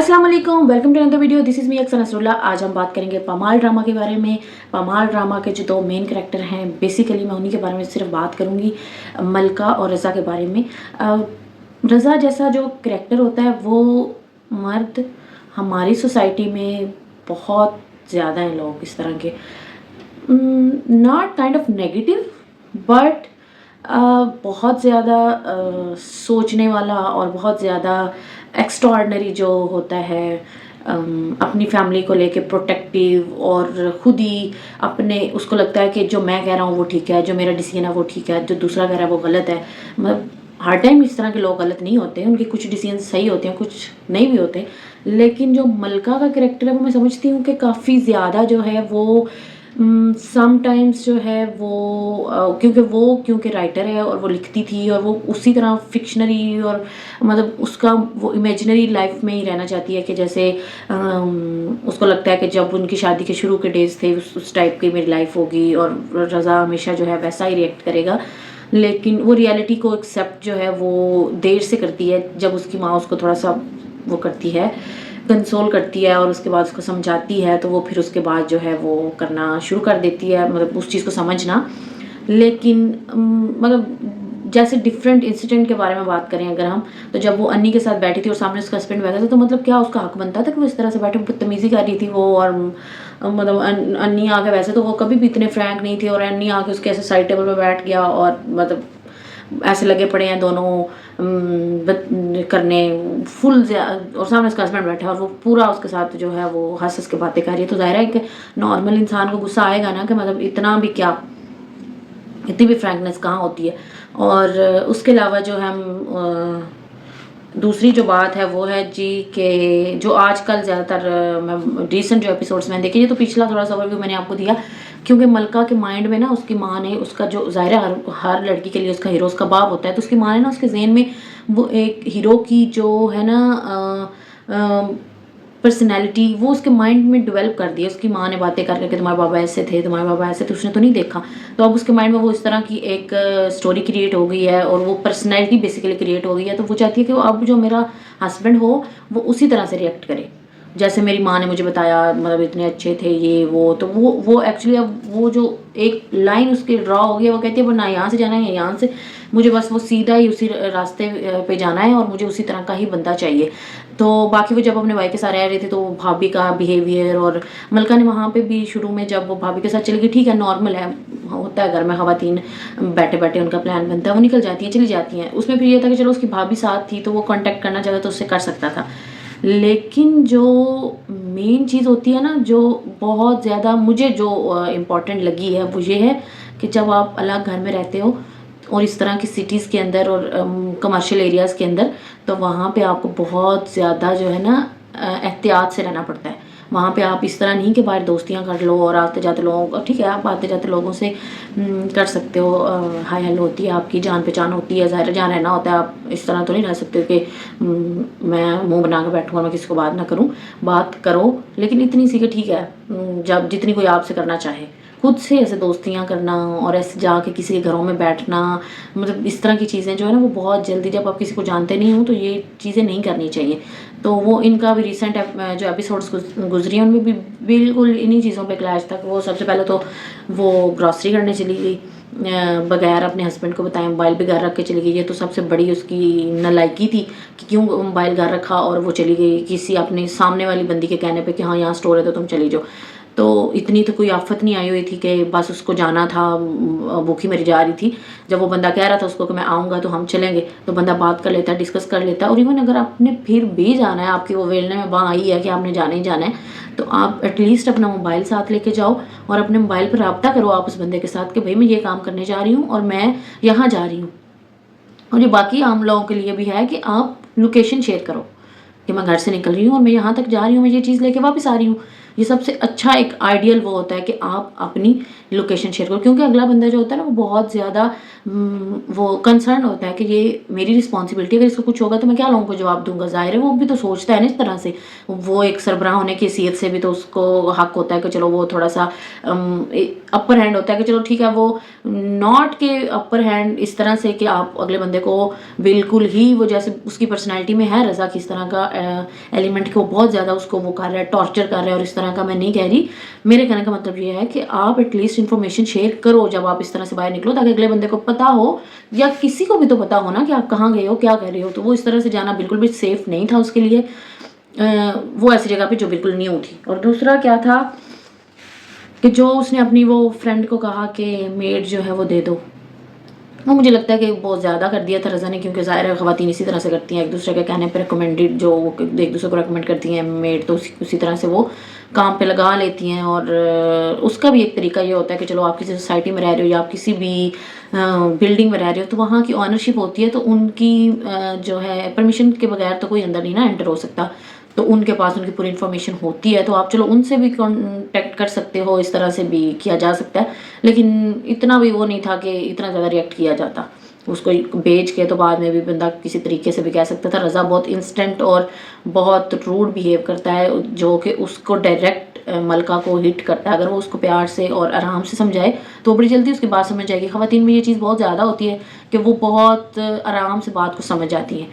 अस्सलाम वालेकुम, welcome to another video. This is me अक्सर नसरुल्लाह। आज हम बात करेंगे पामाल ड्रामा के बारे में। पामाल ड्रामा के जो दो मेन कैरेक्टर हैं, बेसिकली मैं उन्हीं के बारे में सिर्फ बात करूँगी, मलका और रज़ा के बारे में। रज़ा जैसा जो कैरेक्टर होता है वो मर्द हमारी सोसाइटी में बहुत ज़्यादा हैं लोग इस तरह के, not kind of negative but बहुत ज़्यादा सोचने वाला और बहुत ज़्यादा एक्स्ट्राऑर्डिनरी जो होता है, अपनी फैमिली को लेके प्रोटेक्टिव और खुद ही अपने उसको लगता है कि जो मैं कह रहा हूँ वो ठीक है, जो मेरा डिसीजन है वो ठीक है, जो दूसरा कह रहा है वो गलत है। मतलब हर टाइम इस तरह के लोग गलत नहीं होते हैं, उनके कुछ डिसीजन सही होते हैं, कुछ नहीं भी होते। लेकिन जो मलका का कैरेक्टर है वो मैं समझती हूँ कि काफ़ी ज़्यादा जो है वो समटाइम्स जो है वो क्योंकि राइटर है और वो लिखती थी और वो उसी तरह फिक्शनरी और मतलब उसका वो इमेजिनरी लाइफ में ही रहना चाहती है कि जैसे उसको लगता है कि जब उनकी शादी के शुरू के डेज थे उस टाइप की मेरी लाइफ होगी और रज़ा हमेशा जो है वैसा ही रिएक्ट करेगा। लेकिन वो रियलिटी को एक्सेप्ट जो है वो देर से करती है, जब उसकी माँ उसको थोड़ा सा वो करती है, कंसोल करती है और उसके बाद उसको समझाती है, तो वो फिर उसके बाद जो है वो करना शुरू कर देती है, मतलब उस चीज़ को समझना। लेकिन मतलब जैसे डिफरेंट इंसिडेंट के बारे में बात करें अगर हम, तो जब वो अन्नी के साथ बैठी थी और सामने उसका हस्बैंड बैठा था, तो मतलब क्या उसका हक बनता था कि वो इस तरह से बैठे, बदतमीज़ी कर रही थी वो। और मतलब अन्नी आके, वैसे तो वो कभी भी इतने फ्रैंक नहीं थे, और अन्नी आके उसके ऐसे साइड टेबल पे बैठ गया और मतलब ऐसे लगे पड़े हैं दोनों करने फुल, और सामने उसका हस्बैंड बैठा है और वो पूरा उसके साथ जो है वो हंस हंस के बातें कर रही है। तो ज़ाहिर है कि नॉर्मल इंसान को गुस्सा आएगा ना कि मतलब इतना भी क्या, इतनी भी फ्रैंकनेस कहाँ होती है। और उसके अलावा जो हम दूसरी जो बात है वो है जी कि जो आजकल ज़्यादातर मैं रिसेंट जो एपिसोड्स मैंने देखे, ये तो पिछला थोड़ा सा ओवरव्यू मैंने आपको दिया, क्योंकि मलका के माइंड में ना उसकी माँ ने उसका जो ज़ाहिर है हर लड़की के लिए उसका हीरो उसका बाप होता है, तो उसकी माँ ने ना उसके ज़हन में वो एक हीरो की जो है ना पर्सनैलिटी वो उसके माइंड में डेवलप कर दिया। उसकी माँ ने बातें कर करके तुम्हारे बाबा ऐसे थे, तुम्हारे बाबा ऐसे थे, उसने तो नहीं देखा, तो अब उसके माइंड में वो इस तरह की एक स्टोरी क्रिएट हो गई है और वो पर्सनैलिटी बेसिकली क्रिएट हो गई है। तो वो चाहती है कि वो अब जो मेरा हस्बैंड हो वो उसी तरह से रिएक्ट करे जैसे मेरी माँ ने मुझे बताया, मतलब इतने अच्छे थे ये वो। तो वो एक्चुअली अब वो जो एक लाइन उसकी ड्रॉ हो गई है, वो कहती है वो ना यहाँ से जाना है यहाँ से, मुझे बस वो सीधा ही उसी रास्ते पे जाना है और मुझे उसी तरह का ही बंदा चाहिए। तो बाकी वो जब अपने भाई के साथ रह रहे थे तो भाभी का बिहेवियर, और मलका ने वहाँ पे भी शुरू में जब वो भाभी के साथ चली गई, ठीक है नॉर्मल है, होता है घर में खवातीन बैठे बैठे उनका प्लान बनता है, वो निकल जाती हैं चली जाती हैं। उसमें फिर ये था कि चलो उसकी भाभी साथ थी तो वो कांटेक्ट करना चाहता तो उससे कर सकता था। लेकिन जो मेन चीज़ होती है ना, जो बहुत ज़्यादा मुझे जो इम्पोर्टेंट लगी है वो ये है कि जब आप अलग घर में रहते हो और इस तरह की सिटीज़ के अंदर और कमर्शियल एरियाज़ के अंदर, तो वहाँ पे आपको बहुत ज़्यादा जो है ना एहतियात से रहना पड़ता है। वहाँ पे आप इस तरह नहीं कि बाहर दोस्तियाँ कर लो और आते जाते लोगों, ठीक है आप आते जाते लोगों से कर सकते हो, हाय हेलो होती है, आपकी जान पहचान होती है, ज़ाहिर जहाँ रहना होता है। आप इस तरह तो नहीं रह सकते कि मैं मुंह बना के बैठूँ और मैं किसी को बात ना करूँ, बात करो लेकिन इतनी सी कि ठीक है जब जितनी कोई आपसे करना चाहे, खुद से ऐसे दोस्तियाँ करना और ऐसे जाके किसी के घरों में बैठना, मतलब इस तरह की चीज़ें जो है ना वो बहुत जल्दी, जब आप किसी को जानते नहीं हो तो ये चीज़ें नहीं करनी चाहिए। तो वो इनका भी रिसेंट जो एपिसोड्स गुजरी हैं उनमें भी बिल्कुल इन्हीं चीज़ों पे क्लैश था। वो सबसे पहले तो वो ग्रॉसरी करने चली गई बगैर अपने हस्बैंड को बताए, मोबाइल भी घर रख के चली गई। ये तो सबसे बड़ी उसकी नालायकी थी कि क्यों मोबाइल घर रखा और वो चली गई किसी अपने सामने वाली बंदी के कहने पे कि हाँ यहाँ स्टोर है तो तुम चली जाओ। तो इतनी तो कोई आफत नहीं आई हुई थी कि बस उसको जाना था, भूखी मरी जा रही थी। जब वो बंदा कह रहा था उसको कि मैं आऊँगा तो हम चलेंगे, तो बंदा बात कर लेता, डिस्कस कर लेता। और इवन अगर आपने फिर भी जाना है, आपकी वो वेलने में वहाँ आई है कि आपने जाना ही जाना है, तो आप एटलीस्ट अपना मोबाइल साथ लेके जाओ और अपने मोबाइल पर रब्ता करो आप उस बंदे के साथ कि भाई मैं ये काम करने जा रही हूँ और मैं यहाँ जा रही हूँ। और ये बाकी आम लोगों के लिए भी है कि आप लोकेशन शेयर करो कि मैं घर से निकल रही हूँ और मैं यहाँ तक जा रही हूँ, मैं ये चीज़ लेके वापस आ रही हूँ। یہ سب سے اچھا ایک آئیڈیل وہ ہوتا ہے کہ آپ اپنی لوکیشن شیئر کرو، کیونکہ اگلا بندہ جو ہوتا ہے نا وہ بہت زیادہ وہ کنسرن ہوتا ہے کہ یہ میری رسپانسبلٹی، اگر اس کو کچھ ہوگا تو میں کیا لوگوں کو جواب دوں گا. ظاہر ہے وہ بھی تو سوچتا ہے نا اس طرح سے، وہ ایک سربراہ ہونے کی حیثیت سے بھی تو اس کو حق ہوتا ہے کہ چلو وہ تھوڑا سا اپر ہینڈ ہوتا ہے کہ چلو ٹھیک ہے، وہ ناٹ کہ اپر ہینڈ اس طرح سے کہ آپ اگلے بندے کو بالکل ہی وہ جیسے اس کی پرسنالٹی میں ہے رضا کی اس طرح کا ایلیمنٹ کہ وہ بہت زیادہ اس کو وہ کر رہا ہے، ٹارچر کر رہا ہے، اور اس طرح کا میں نہیں کہہ رہی. میرے کہنے کا مطلب یہ ہے کہ آپ ایٹ لیسٹ انفارمیشن شیئر کرو جب آپ اس طرح سے باہر نکلو، تاکہ اگلے بندے کو پتا ہو یا کسی کو بھی تو پتا ہو نا کہ آپ کہاں گئے ہو، کیا کر رہے ہو. تو وہ اس طرح سے جانا بالکل بھی سیف نہیں تھا اس کے لیے، وہ ایسی جگہ پہ جو بالکل نیو تھی. اور دوسرا کیا تھا کہ جو اس نے اپنی وہ فرینڈ کو کہا کہ میڈ جو ہے وہ دے دو، وہ مجھے لگتا ہے کہ بہت زیادہ کر دیا تھا رضا نے، کیونکہ ظاہر ہے خواتین اسی طرح سے کرتی ہیں ایک دوسرے کے کہنے پہ ریکمینڈیڈ، جو ایک دوسرے کو ریکمینڈ کرتی ہیں میڈ، تو اسی طرح سے وہ کام پہ لگا لیتی ہیں. اور اس کا بھی ایک طریقہ یہ ہوتا ہے کہ چلو آپ کسی سوسائٹی میں رہ رہے ہو یا آپ کسی بھی بلڈنگ میں رہ رہے ہو تو وہاں کی آنرشپ ہوتی ہے، تو ان کی جو ہے پرمیشن کے بغیر تو کوئی اندر نہیں نا انٹر ہو سکتا، تو ان کے پاس ان کی پوری انفارمیشن ہوتی ہے، تو آپ چلو ان سے بھی کانٹیکٹ کر سکتے ہو، اس طرح سے بھی کیا جا سکتا ہے. لیکن اتنا بھی وہ نہیں تھا کہ اتنا زیادہ ریئیکٹ کیا جاتا اس کو بیچ کے، تو بعد میں بھی بندہ کسی طریقے سے بھی کہہ سکتا تھا. رضا بہت انسٹنٹ اور بہت روڈ بیہیو کرتا ہے، جو کہ اس کو ڈائریکٹ ملکہ کو ہٹ کرتا ہے. اگر وہ اس کو پیار سے اور آرام سے سمجھائے تو بڑی جلدی اس کی بات سمجھ جائے گی. خواتین میں یہ چیز بہت زیادہ ہوتی ہے کہ وہ بہت آرام سے بات کو سمجھ جاتی ہیں،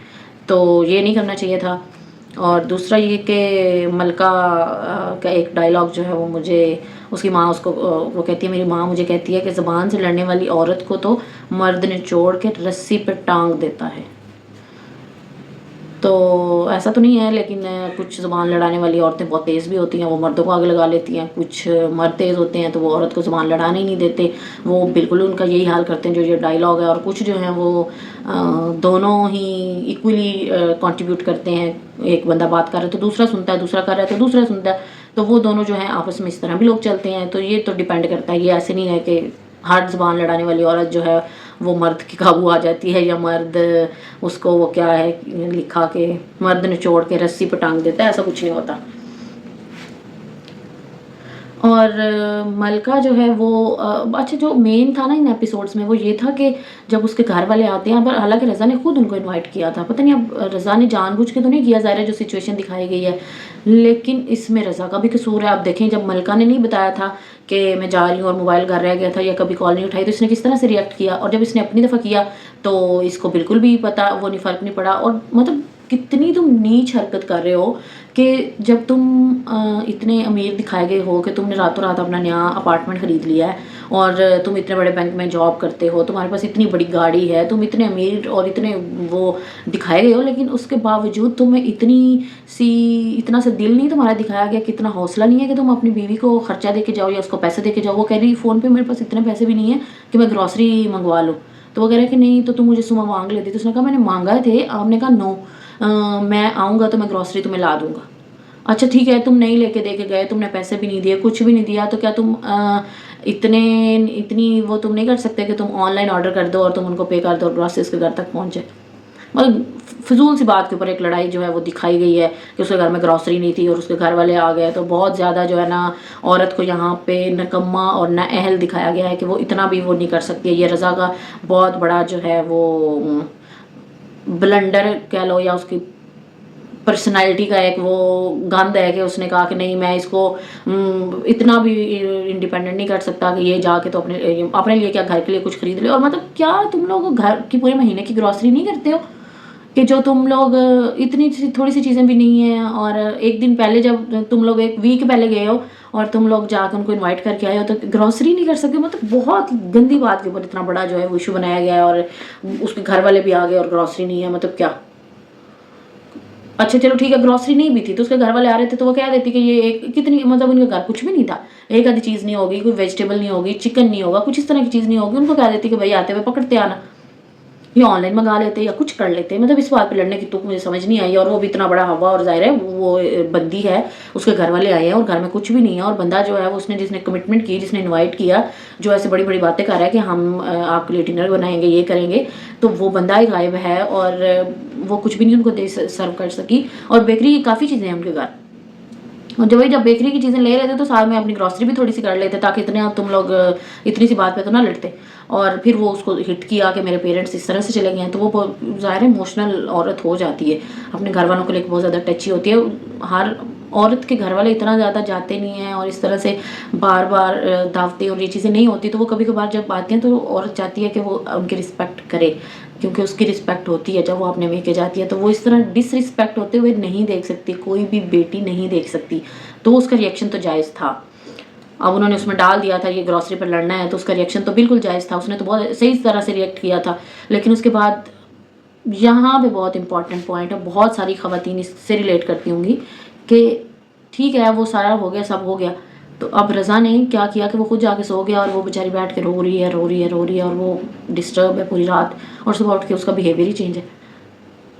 تو یہ نہیں کرنا چاہیے تھا. اور دوسرا یہ کہ ملکہ کا ایک ڈائلاگ جو ہے وہ مجھے، اس کی ماں اس کو وہ کہتی ہے، میری ماں مجھے کہتی ہے کہ زبان سے لڑنے والی عورت کو تو مرد نے چھوڑ کے رسی پہ ٹانگ دیتا ہے. تو ایسا تو نہیں ہے، لیکن کچھ زبان لڑانے والی عورتیں بہت تیز بھی ہوتی ہیں، وہ مردوں کو آگ لگا لیتی ہیں. کچھ مرد تیز ہوتے ہیں تو وہ عورت کو زبان لڑانے ہی نہیں دیتے، وہ بالکل ان کا یہی حال کرتے ہیں جو یہ ڈائلاگ ہے. اور کچھ جو ہیں وہ دونوں ہی ایکولی کنٹریبیوٹ کرتے ہیں. ایک بندہ بات کر رہا ہے تو دوسرا سنتا ہے، دوسرا کر رہا ہے تو دوسرا سنتا ہے، تو وہ دونوں جو ہیں آپس میں اس طرح بھی لوگ چلتے ہیں. تو یہ تو ڈیپینڈ کرتا ہے، یہ ایسے نہیں ہے کہ ہر زبان لڑانے والی عورت جو ہے وہ مرد کی قابو آ جاتی ہے، یا مرد اس کو وہ کیا ہے لکھا کہ مرد نے چھوڑ کے رسی پہ ٹانگ دیتا ہے، ایسا کچھ نہیں ہوتا. اور ملکہ جو ہے وہ اچھا جو مین تھا نا ان ایپیسوڈز میں وہ یہ تھا کہ جب اس کے گھر والے آتے ہیں، پر حالانکہ رضا نے خود ان کو انوائٹ کیا تھا، پتہ نہیں اب رضا نے جان بوجھ کے تو نہیں کیا، ظاہر ہے جو سچویشن دکھائی گئی ہے، لیکن اس میں رضا کا بھی قصور ہے. آپ دیکھیں جب ملکہ نے نہیں بتایا تھا کہ میں جا رہی ہوں اور موبائل گھر رہ گیا تھا یا کبھی کال نہیں اٹھائی، تو اس نے کس طرح سے ریئیکٹ کیا. اور جب اس نے اپنی دفعہ کیا تو اس کو بالکل بھی پتا وہ نہیں، فرق نہیں پڑا. اور مطلب کتنی تم نیچ حرکت کر رہے ہو کہ جب تم اتنے امیر دکھائے گئے ہو کہ تم نے راتوں رات اپنا نیا اپارٹمنٹ خرید لیا ہے، اور تم اتنے بڑے بینک میں جاب کرتے ہو، تمہارے پاس اتنی بڑی گاڑی ہے، تم اتنے امیر اور اتنے وہ دکھائے گئے ہو، لیکن اس کے باوجود تمہیں اتنا سا دل نہیں تمہارا دکھایا گیا، کتنا حوصلہ نہیں ہے کہ تم اپنی بیوی کو خرچہ دے کے جاؤ یا اس کو پیسے دے کے جاؤ. وہ کہہ رہی فون پہ میرے پاس اتنے پیسے بھی نہیں ہیں کہ میں گروسری منگوا لوں. تو وہ کہہ رہے کہ نہیں تو تم مجھے صبح مانگ لیتی. تو اس نے کہا میں نے مانگا تھے، آپ نے کہا نو، میں آؤں گا تو میں گروسری تمہیں لا دوں گا. اچھا ٹھیک ہے، تم نہیں لے کے دے کے گئے، تم نے پیسے بھی نہیں دیے، کچھ بھی نہیں دیا، تو کیا تم اتنی وہ تم نہیں کر سکتے کہ تم آن لائن آرڈر کر دو اور تم ان کو پے کر دو اور گروسری اس کے گھر تک پہنچے؟ مطلب فضول سی بات کے اوپر ایک لڑائی جو ہے وہ دکھائی گئی ہے کہ اس کے گھر میں گروسری نہیں تھی اور اس کے گھر والے آ گئے. تو بہت زیادہ جو ہے نا عورت کو یہاں پہ نکما اور نہ اہل دکھایا گیا ہے کہ وہ اتنا بھی وہ نہیں کر سکتی ہے. یہ رضا کا بہت بڑا جو ہے وہ بلنڈر کہہ لو، یا اس کی پرسنالٹی کا ایک وہ گند ہے کہ اس نے کہا کہ نہیں میں اس کو اتنا بھی انڈیپینڈنٹ نہیں کر سکتا کہ یہ جا کے تو اپنے لیے کیا گھر کے لیے کچھ خرید لے. اور مطلب کیا تم لوگ گھر کی پورے مہینے کی گروسری نہیں کرتے ہو کہ جو تم لوگ اتنی تھوڑی سی چیزیں بھی نہیں ہیں، اور ایک دن پہلے جب تم لوگ ایک ویک پہلے گئے ہو اور تم لوگ جا کے ان کو انوائٹ کر کے آئے ہو تو گروسری نہیں کر سکتے؟ مطلب بہت گندی بات کے اوپر اتنا بڑا جو ہے وہ ایشو بنایا گیا ہے، اور اس کے گھر والے بھی آ گئے اور گروسری نہیں ہے. مطلب کیا؟ اچھا چلو ٹھیک ہے، گروسری نہیں بھی تھی تو اس کے گھر والے آ رہے تھے تو وہ کہہ دیتی کہ یہ ایک کتنی مطلب ان کے گھر کچھ بھی نہیں تھا، ایک آدھی چیز نہیں ہوگی، کوئی ویجیٹیبل نہیں ہوگی، چکن نہیں ہوگا، کچھ اس طرح کی چیز نہیں ہوگی، ان کو کہہ دیتی کہ بھائی آتے ہوئے پکڑتے آنا، یا آن لائن منگا لیتے یا کچھ کر لیتے. مطلب اس بات پہ لڑنے کی تو مجھے سمجھ نہیں آئی. اور وہ بھی اتنا بڑا ہوا، اور ظاہر ہے وہ بندی ہے، اس کے گھر والے آئے ہیں اور گھر میں کچھ بھی نہیں ہے، اور بندہ جو ہے وہ جس نے کمٹمنٹ کی، جس نے انوائٹ کیا، جو ایسے بڑی بڑی باتیں کر رہا ہے کہ ہم آپ کے لیے ڈنر بنائیں گے، یہ کریں گے، تو وہ بندہ ہی غائب ہے اور وہ کچھ بھی نہیں ان کو سرو کر سکی. اور بیکری کی کافی چیزیں ہیں ان کے گھر، और जब बेकरी की चीज़ें ले रहे थे तो साथ में अपनी ग्रॉसरी भी थोड़ी सी कर लेते ताकि इतने तुम लोग इतनी सी बात पे तो ना लड़ते। और फिर वो उसको हिट किया कि मेरे पेरेंट्स इस तरह से चले गए हैं, तो वो ज़ाहिर इमोशनल औरत हो जाती है, अपने घर वालों को लेकर बहुत ज़्यादा टची होती है। हर औरत के घर वाले इतना ज़्यादा जाते नहीं हैं और इस तरह से बार बार दावतें और ये चीज़ें नहीं होती, तो वो कभी कभार जब आती हैं तो औरत चाहती है कि वो उनकी रिस्पेक्ट करे, क्योंकि उसकी रिस्पेक्ट होती है जब वो अपने मेके जाती है। तो वो इस तरह डिसरिस्पेक्ट होते हुए नहीं देख सकती, कोई भी बेटी नहीं देख सकती। तो उसका रिएक्शन तो जायज़ था। अब उन्होंने उसमें डाल दिया था ये ग्रॉसरी पर लड़ना है, तो उसका रिएक्शन तो बिल्कुल जायज़ था, उसने तो बहुत सही तरह से रिएक्ट किया था। लेकिन उसके बाद यहाँ पे बहुत इंपॉर्टेंट पॉइंट है, बहुत सारी ख़वातीन इससे रिलेट करती होंगी कि ठीक है वो सारा हो गया, सब हो गया, तो अब रज़ा ने क्या किया कि वो खुद जाके सो गया और वो बेचारी बैठ के रो रही है और वो डिस्टर्ब है पूरी रात, और सुबह उठ के उसका बिहेवियर ही चेंज है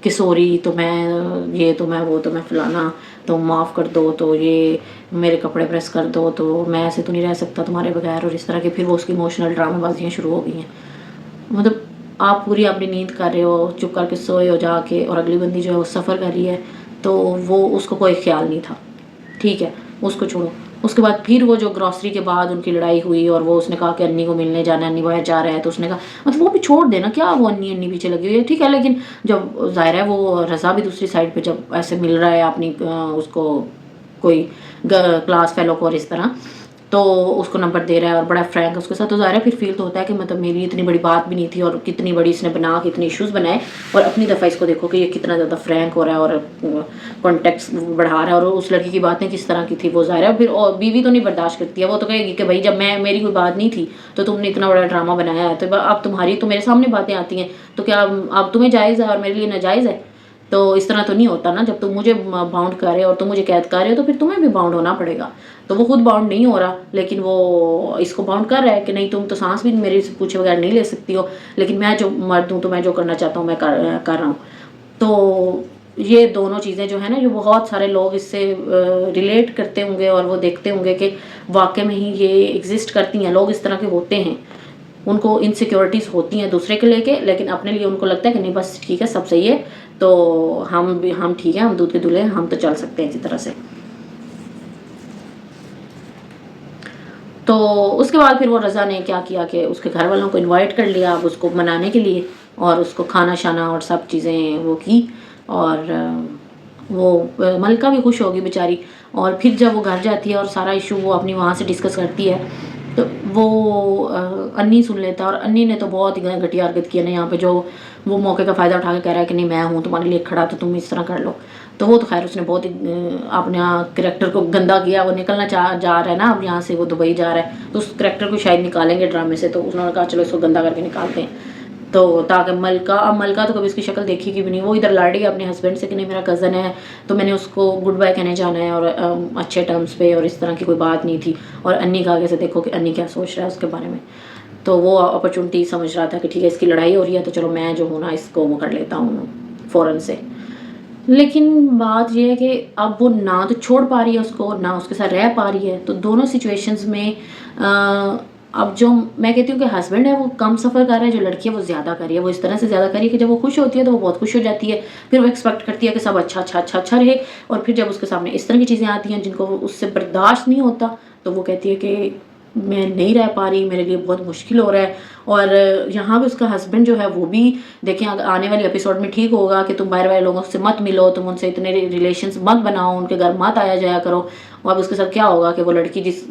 कि सॉरी तो मैं ये तो मैं वो तो मैं फलाना, तो माफ़ कर दो, तो ये मेरे कपड़े प्रेस कर दो, तो मैं ऐसे तो नहीं रह सकता तुम्हारे बगैर, और इस तरह के फिर वो उसकी इमोशनल ड्रामेबाजियाँ शुरू हो गई हैं। मतलब आप पूरी अपनी नींद कर रहे हो, चुप करके सोए हो जाके, और अगली बंदी जो है वो सफ़र कर रही है, तो वो उसको कोई ख्याल नहीं था, ठीक है उसको छोड़ो। उसके बाद फिर वो जो ग्रॉसरी के बाद उनकी लड़ाई हुई और वो उसने कहा कि अन्नी को मिलने जाना है, अन्नी बाहर जा रहा है, तो उसने कहा मतलब वो भी छोड़ देना, क्या वो अन्नी पीछे लगी हुई है, ठीक है। लेकिन जब ज़ाहिर है वो रज़ा भी दूसरी साइड पे जब ऐसे मिल रहा है अपनी उसको कोई क्लास फेलो को और इस तरह, तो उसको नंबर दे रहा है और बड़ा फ्रैंक उसके साथ, तो ज़ाहिर है फिर फील तो होता है कि मतलब मेरी इतनी बड़ी बात भी नहीं थी और कितनी बड़ी इसने बना के इतने इश्यूज़ बनाए, और अपनी दफ़ा इसको देखो कि ये कितना ज़्यादा फ्रैंक हो रहा है और कॉन्टेक्स्ट बढ़ा रहा है, और उस लड़की की बातें किस तरह की थी वो ज़ाहिर है। फिर और बीवी तो नहीं बर्दाश्त करती है, वो तो कहेगी कि भाई जब मेरी कोई बात नहीं थी तो तुमने इतना बड़ा ड्रामा बनाया है, तो अब तुम्हारी तो मेरे सामने बातें आती हैं, तो क्या अब तुम्हें जायज़ है और मेरे लिए नाजायज़ है? तो इस तरह तो नहीं होता ना, जब तुम मुझे बाउंड कर रहे हो और तुम मुझे कैद कर रहे हो तो फिर तुम्हें भी बाउंड होना पड़ेगा। तो वो खुद बाउंड नहीं हो रहा, लेकिन वो इसको बाउंड कर रहा है कि नहीं तुम तो सांस भी मेरे से पूछे बगैर नहीं ले सकती हो, लेकिन मैं जो मर्द हूँ तो मैं जो करना चाहता हूँ मैं कर रहा हूँ। तो ये दोनों चीज़ें जो है ना, जो बहुत सारे लोग इससे रिलेट करते होंगे और वो देखते होंगे कि वाकई में ही ये एग्जिस्ट करती हैं, लोग इस तरह के होते हैं, उनको इनसिक्योरिटीज़ होती हैं दूसरे के लेके, लेकिन अपने लिए उनको लगता है कि नहीं बस ठीक है सब सही है, तो हम ठीक है, हम दूध के दूल्हे हैं, हम तो चल सकते हैं इसी तरह से। तो उसके बाद फिर वो रज़ा ने क्या किया कि उसके घर वालों को इनवाइट कर लिया अब उसको मनाने के लिए, और उसको खाना शाना और सब चीज़ें वो की, और वो मलका भी खुश होगी बेचारी। और फिर जब वो घर जाती है और सारा इशू वो अपनी वहाँ से डिस्कस करती है, तो वो अन्नी सुन लेता है, और अन्नी ने तो बहुत ही घटिया हरकत किया ना यहाँ पे, जो वो मौके का फ़ायदा उठा के कह रहा है कि नहीं मैं हूँ तुम्हारे लिए खड़ा, तो तुम इस तरह कर लो। तो वो तो खैर उसने बहुत ही अपने करैक्टर को गंदा किया, वो निकलना जा रहा है ना अब यहाँ से, वो दुबई जा रहा है, तो उस करैक्टर को शायद निकालेंगे ड्रामे से, तो उन्होंने कहा चलो इसको गंदा करके निकालते हैं। तो ताकि मलका तो कभी उसकी शक्ल देखी भी नहीं, वो इधर लड़ रही है अपने हस्बैंड से कि नहीं मेरा कज़न है तो मैंने उसको गुड बाय कहने जाना है, और अच्छे टर्म्स पे, और इस तरह की कोई बात नहीं थी। और अन्नी का आगे से देखो कि अन्नी क्या सोच रहा है उसके बारे में, तो वो अपॉर्चुनिटी समझ रहा था कि ठीक है इसकी लड़ाई हो रही है तो चलो मैं जो हूँ ना इसको वो कर लेता हूँ फ़ौरन से। लेकिन बात ये है कि अब वो ना तो छोड़ पा रही है उसको, ना उसके साथ रह पा रही है, तो दोनों सिचुएशंस में अब जो मैं कहती हूँ कि हस्बैंड है वो कम सफ़र कर रहा है, जो लड़की है वो ज़्यादा कर रही है, वो इस तरह से ज़्यादा कर रही है कि जब वो खुश होती है तो वो बहुत खुश हो जाती है, फिर वो एक्सपेक्ट करती है कि सब अच्छा रहे, और फिर जब उसके सामने इस तरह की चीज़ें आती हैं जिनको उससे बर्दाश्त नहीं होता, तो वो कहती है कि मैं नहीं रह पा रही, मेरे लिए बहुत मुश्किल हो रहा है। और यहाँ पे उसका हस्बैंड जो है वो भी देखें आने वाले एपिसोड में ठीक होगा कि तुम बाहर वाले लोगों से मत मिलो, तुम उनसे इतने रिलेशंस मत बनाओ, उनके घर मत आया जाया करो। और अब उसके साथ क्या होगा कि वो लड़की जिस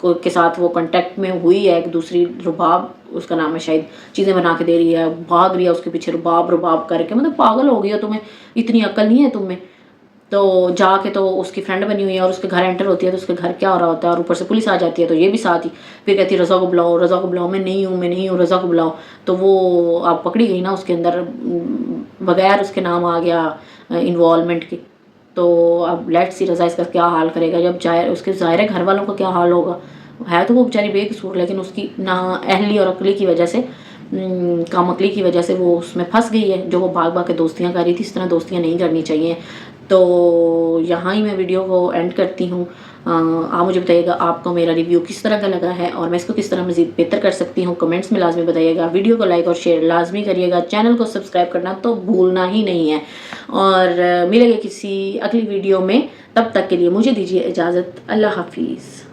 के साथ वो कांटेक्ट में हुई है, एक दूसरी रुबाब उसका नाम है शायद, चीज़ें बना के दे रही है, भाग रही है उसके पीछे रुबाब करके, मतलब पागल हो गई हो, तुम्हें इतनी अक्ल नहीं है तुम्हें। तो जाके तो उसकी फ्रेंड बनी हुई है और उसके घर एंटर होती है तो उसके घर क्या हो रहा होता है, और ऊपर से पुलिस आ जाती है तो ये भी साथ ही, फिर कहती है रज़ा को बुलाओ, मैं नहीं हूँ, रज़ा को बुलाओ। तो वो आप पकड़ी गई ना उसके अंदर, बगैर उसके नाम आ गया इन्वॉल्वमेंट की। तो अब लेट्स सी रज़ा इसका क्या हाल करेगा, जब जाए उसके ज़ाहिर घर वालों का क्या हाल होगा। है तो वो बेचारी बेकसूर, लेकिन उसकी ना अहली और अकली की वजह से, काम अकली की वजह से वो उसमें फंस गई है, जो वो भाग के दोस्तियाँ कर रही थी, इस तरह दोस्तियाँ नहीं करनी चाहिए। تو یہاں ہی میں ویڈیو کو اینڈ کرتی ہوں. آپ مجھے بتائیے گا آپ کو میرا ریویو کس طرح کا لگا ہے اور میں اس کو کس طرح مزید بہتر کر سکتی ہوں. کمنٹس میں لازمی بتائیے گا. ویڈیو کو لائک اور شیئر لازمی کریے گا. چینل کو سبسکرائب کرنا تو بھولنا ہی نہیں ہے. اور ملے گا کسی اگلی ویڈیو میں. تب تک کے لیے مجھے دیجیے اجازت. اللہ حافظ.